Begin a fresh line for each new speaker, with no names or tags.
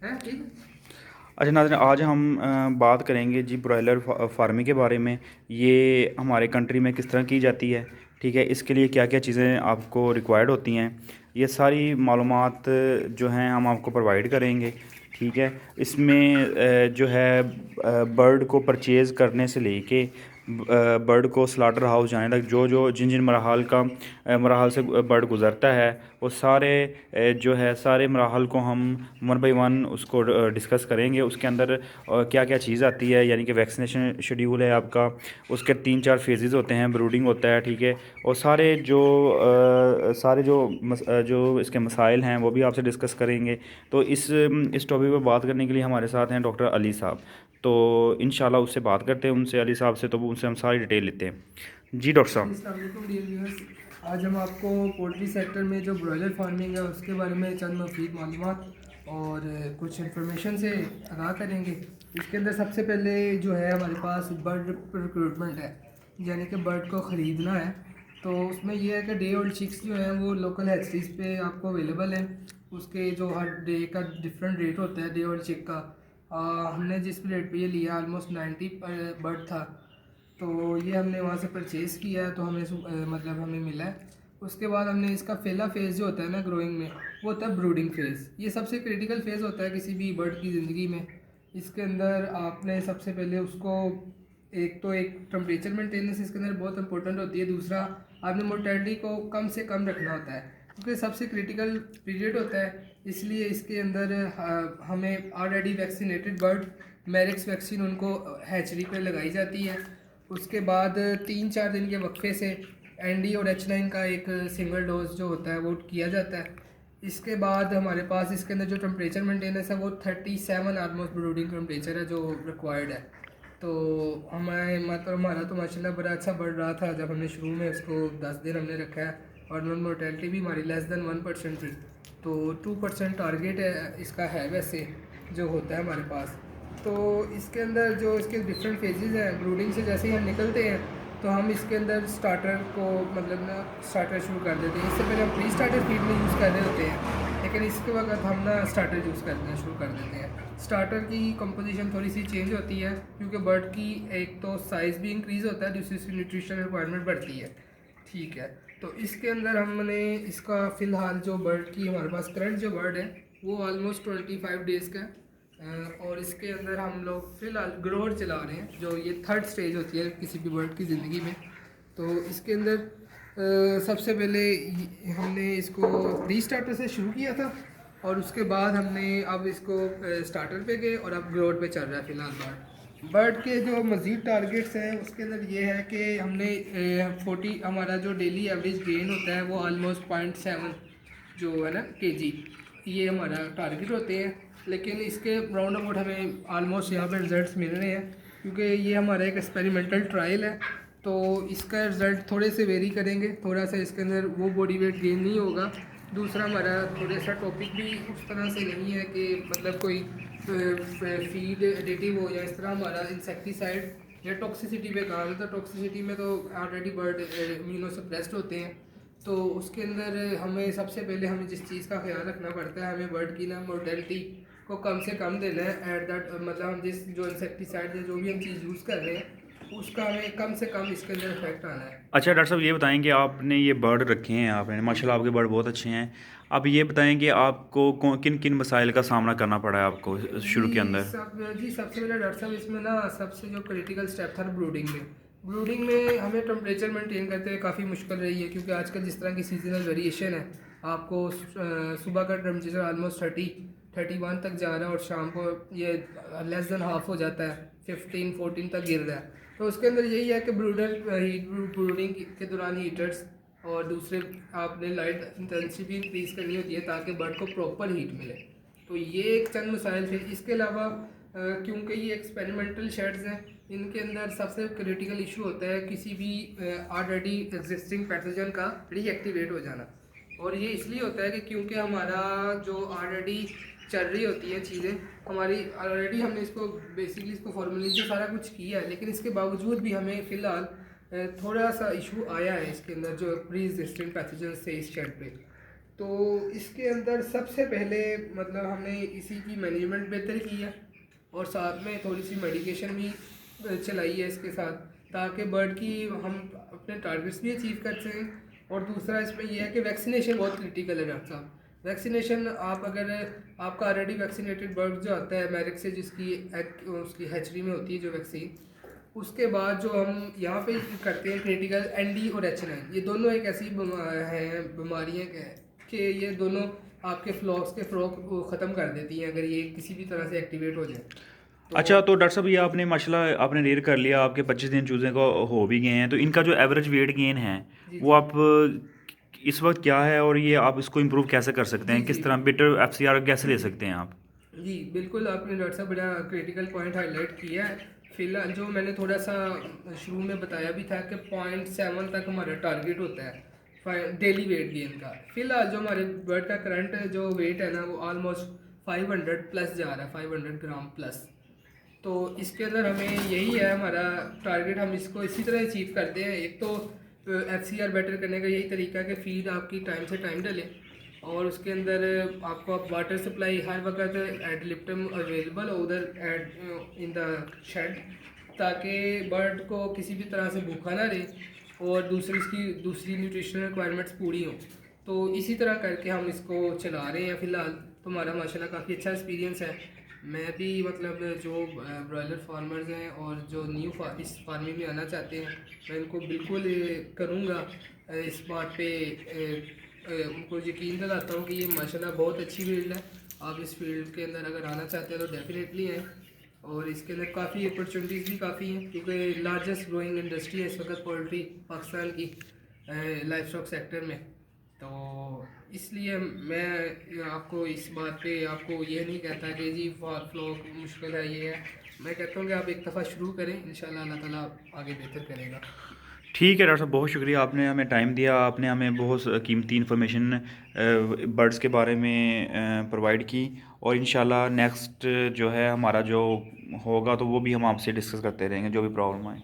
है ठीक।
अच्छा नाज़रीन, आज हम बात करेंगे जी ब्रॉयलर फार्मिंग के बारे में। ये हमारे कंट्री में किस तरह की जाती है, ठीक है, इसके लिए क्या क्या चीज़ें आपको रिक्वायर्ड होती हैं, ये सारी मालूमात जो हैं हम आपको प्रोवाइड करेंगे। ठीक है, इसमें जो है बर्ड को परचेज़ करने से लेके बर्ड को स्लाटर हाउस जाने तक जो जो जिन जिन मराहल से बर्ड गुज़रता है, वो सारे जो है सारे मराहल को हम वन बाई वन उसको डिस्कस करेंगे। उसके अंदर क्या क्या चीज़ आती है, यानी कि वैक्सीनेशन शेड्यूल है आपका, उसके 3-4 फेजेस होते हैं, ब्रूडिंग होता है, ठीक है, और जो इसके मसाइल हैं वो भी आपसे डिस्कस करेंगे। तो इस टॉपिक पर बात करने के लिए हमारे साथ हैं डॉक्टर अली साहब। तो इंशाल्लाह उससे बात करते हैं, उनसे, अली साहब से, तो उनसे हम सारी डिटेल लेते हैं। जी डॉक्टर
जी
साहब।
अस्सलाम वालेकुम डियर व्यूअर्स। आज हम आपको पोल्ट्री सेक्टर में जो ब्रॉयलर फार्मिंग है उसके बारे में चंद मुफीद मालूमात और कुछ इन्फॉर्मेशन से आगाह करेंगे। इसके अंदर सबसे पहले जो है हमारे पास बर्ड रिक्रूटमेंट है, यानी कि बर्ड को ख़रीदना है। तो उसमें यह है कि डे ओल्ड चिक्स जो हैं वो लोकल हैचरीज पे आपको अवेलेबल हैं। उसके जो हर डे का डिफरेंट रेट होता है डे ओल्ड चिक का। हमने जिस रेट पे ये लिया ऑलमोस्ट 90 बर्ड था, तो ये हमने वहाँ से परचेज़ किया है, तो हमें मतलब हमें मिला है। उसके बाद हमने इसका पहला फेज़ जो होता है ना ग्रोइंग में, वो होता है ब्रूडिंग फेज़। ये सबसे क्रिटिकल फेज़ होता है किसी भी बर्ड की ज़िंदगी में। इसके अंदर आपने सबसे पहले उसको एक तो एक टेम्परेचर मेंटेनेंस इसके अंदर बहुत इंपॉर्टेंट होती है। दूसरा, आपने मोर्टेलिटी को कम से कम रखना होता है क्योंकि सबसे क्रिटिकल पीरियड होता है। इसलिए इसके अंदर हमें already vaccinated bird Merrick's vaccine उनको हैचरी पर लगाई जाती है। उसके बाद 3-4 दिन के वक्फे से एनडी और H9 का एक सिंगल डोज जो होता है वो किया जाता है। इसके बाद हमारे पास इसके अंदर जो टेम्परेचर मेंटेनेंस है वो 37 ऑलमोस्ट ब्रूडिंग टेम्परेचर है जो रिक्वायर्ड है। तो हमें मतलब हमारा तो माशाल्लाह बड़ा अच्छा बढ़ रहा था जब हमने शुरू में उसको 10 दिन हमने रखा है, और नॉन मोर्टेलिटी भी हमारी लेस दैन 1% थी। तो 2% टारगेट है इसका है वैसे जो होता है हमारे पास। तो इसके अंदर जो इसके डिफरेंट फेजेस हैं ब्रूडिंग से, जैसे ही हम निकलते हैं तो हम इसके अंदर स्टार्टर को मतलब ना स्टार्टर शुरू कर देते हैं। इससे पहले हम प्री स्टार्टर फीड में यूज़ कर रहे होते हैं, लेकिन इसके वक्त हम ना स्टार्टर यूज़ करना शुरू कर देते हैं। स्टार्टर की कंपोजिशन थोड़ी सी चेंज होती है क्योंकि बर्ड की एक तो साइज़ भी इंक्रीज़ होता है, दूसरी इसकी न्यूट्रिशन रिक्वायरमेंट बढ़ती है। ठीक है, तो इसके अंदर हमने इसका फ़िलहाल जो बर्ड की हमारे पास करंट जो बर्ड है वो ऑलमोस्ट 25 डेज़ का है। और इसके अंदर हम लोग फ़िलहाल ग्रोअर चला रहे हैं, जो ये थर्ड स्टेज होती है किसी भी बर्ड की ज़िंदगी में। तो इसके अंदर सबसे पहले हमने इसको प्री स्टार्टर से शुरू किया था, और उसके बाद हमने अब इसको स्टार्टर पे गए और अब ग्रोअर पे चल रहा है फ़िलहाल बर्ड। बर्ड के जो मज़ीद टारगेट्स हैं उसके अंदर ये है कि हमने 40 हमारा जो डेली एवरेज गेन होता है वो ऑलमोस्ट 0.7 जो है ना केजी, ये हमारा टारगेट होते हैं। लेकिन इसके राउंड अबाउट हमें ऑलमोस्ट यहाँ पे रिजल्ट्स मिल रहे हैं क्योंकि ये हमारा एक एक्सपेरिमेंटल ट्रायल है। तो इसका रिज़ल्ट थोड़े से वेरी करेंगे, थोड़ा सा इसके अंदर वो बॉडी वेट गेन नहीं होगा। दूसरा, हमारा थोड़ा सा टॉपिक भी उस तरह से नहीं है कि मतलब कोई फीड एडिटिव हो या इस तरह। हमारा इंसेक्टिसाइड या टॉक्सिसिटी पे काम है, तो टॉक्सिसिटी में तो ऑलरेडी बर्ड इम्यूनो सप्रेस्ड होते हैं। तो उसके अंदर हमें सबसे पहले हमें जिस चीज़ का ख्याल रखना पड़ता है, हमें बर्ड की ना मोर्टेलिटी को कम से कम देना है एट दैट, मतलब हम जिस जो इंसेक्टिसाइड या जो भी हम चीज़ यूज़ कर रहे हैं उसका हमें कम से कम इसके अंदर इफेक्ट आना है।
अच्छा डॉक्टर साहब, ये बताएं कि आपने ये बर्ड रखे हैं, आपने माशाल्लाह आपके बर्ड बहुत अच्छे हैं। आप ये बताएं कि आपको किन किन मसाइल का सामना करना पड़ा है आपको शुरू के अंदर।
सबसे पहले डॉक्टर साहब इसमें ना सबसे जो क्रिटिकल स्टेप था ब्रूडिंग में। ब्रूडिंग में हमें टेम्परेचर मेंटेन करते हुए काफ़ी मुश्किल रही है क्योंकि आजकल जिस तरह की सीजनल वेरिएशन है, आपको सुबह का टेम्परेचर ऑलमोस्ट 30-31 तक जा रहा है और शाम को ये लेस देन हाफ हो जाता है, 15-14 तक गिर रहा है। तो उसके अंदर यही है कि ब्रूडिंग के दौरान हीटर्स और दूसरे आपने लाइट इंटेंसिटी भी इंक्रीज़ करनी होती है ताकि बर्ड को प्रॉपर हीट मिले। तो ये एक चंद मसाइल थे। इसके अलावा क्योंकि ये एक्सपेरिमेंटल शेड्स हैं, इनके अंदर सबसे क्रिटिकल इशू होता है किसी भी ऑलरेडी एग्जिस्टिंग पैथोजन का रीएक्टिवेट हो जाना। और ये इसलिए होता है कि क्योंकि हमारा जो ऑलरेडी चल रही होती है चीज़ें, हमारी ऑलरेडी हमने इसको बेसिकली इसको फॉर्मुलेट जो सारा कुछ किया है, लेकिन इसके बावजूद भी हमें फ़िलहाल थोड़ा सा इशू आया है इसके अंदर जो प्री एग्जिस्टिंग पैथोजन थे इस शेड पे। तो इसके अंदर सबसे पहले मतलब हमने इसी की मैनेजमेंट बेहतर की है और साथ में थोड़ी सी मेडिकेशन भी चलाई है इसके साथ, ताकि बर्ड की हम अपने टारगेट्स भी अचीव कर सकें। और दूसरा इसमें यह है कि वैक्सीनेशन बहुत क्रिटिकल है डॉक्टर साहब। वैक्सीनेशन आप अगर आपका ऑलरेडी वैक्सीनेटेड बर्ड जो आता है अमेरिक से, जिसकी उसकी हैचरी में होती है जो वैक्सीन, उसके बाद जो हम यहाँ पे करते हैं क्रिटिकल ND और H9, ये दोनों एक ऐसी बीमारियाँ कि ये दोनों आपके फ्लॉक्स के फ्रॉक को ख़त्म कर देती हैं अगर ये किसी भी तरह से एक्टिवेट हो जाए तो।
अच्छा, तो डॉक्टर साहब ये आपने माशाल्लाह आपने रेयर कर लिया, आपके 25 दिन चूज़े को हो भी गए हैं, तो इनका जो एवरेज वेट गेन है
जी
वो
जी
आप इस वक्त क्या है, और ये आप इसको इम्प्रूव कैसे कर सकते
जी
हैं,
जी
किस तरह बेटर FCR कैसे ले सकते हैं आप?
जी बिल्कुल, आपने डॉक्टर साहब बड़ा क्रिटिकल पॉइंट हाईलाइट किया है। फिलहाल जो मैंने थोड़ा सा शुरू में बताया भी था कि 0.7 तक हमारा टारगेट होता है डेली वेट गेन का। फिलहाल जो हमारे बर्ड का करंट जो वेट है ना वो ऑलमोस्ट 500 प्लस जा रहा है, 500 ग्राम प्लस। तो इसके अंदर हमें यही है हमारा टारगेट, हम इसको इसी तरह अचीव करते हैं। एक तो FCR बेटर करने का यही तरीका है कि फीड आपकी टाइम से टाइम डले और उसके अंदर आपको वाटर सप्लाई हर वक्त एड लिप्टम अवेलेबल हो उधर एड इन द शेड, ताकि बर्ड को किसी भी तरह से भूखा ना रहे और इसकी दूसरी न्यूट्रिशनल रिक्वायरमेंट्स पूरी हों। तो इसी तरह करके हम इसको चला रहे हैं फ़िलहाल। तो हमारा माशाल्लाह काफ़ी अच्छा एक्सपीरियंस है। मैं भी मतलब जो ब्रॉयलर फार्मर्स हैं और जो इस फार्मिंग में आना चाहते हैं, मैं इनको बिल्कुल करूँगा इस बात पे उनको यकीन दिलाता हूँ कि ये माशाल्लाह बहुत अच्छी फील्ड है। आप इस फील्ड के अंदर अगर आना चाहते हैं तो डेफिनेटली हैं, और इसके अंदर काफ़ी अपॉर्चुनिटीज़ भी काफ़ी हैं क्योंकि लार्जेस्ट ग्रोइंग इंडस्ट्री है इस वक्त पोल्ट्री पाकिस्तान की लाइफ स्टॉक सेक्टर में। तो इसलिए मैं आपको इस बात पे आपको ये नहीं कहता कि जी फ्लॉक मुश्किल है ये है। मैं कहता हूँ कि आप एक दफ़ा शुरू करें, इंशाल्लाह अल्लाह ताला आगे बेहतर करेगा।
ठीक है डॉक्टर साहब, बहुत शुक्रिया, आपने हमें टाइम दिया, आपने हमें बहुत कीमती इन्फॉर्मेशन बर्ड्स के बारे में प्रोवाइड की, और इंशाल्लाह नेक्स्ट जो है हमारा जो होगा तो वो भी हम आपसे डिस्कस करते रहेंगे जो भी प्रॉब्लम आए।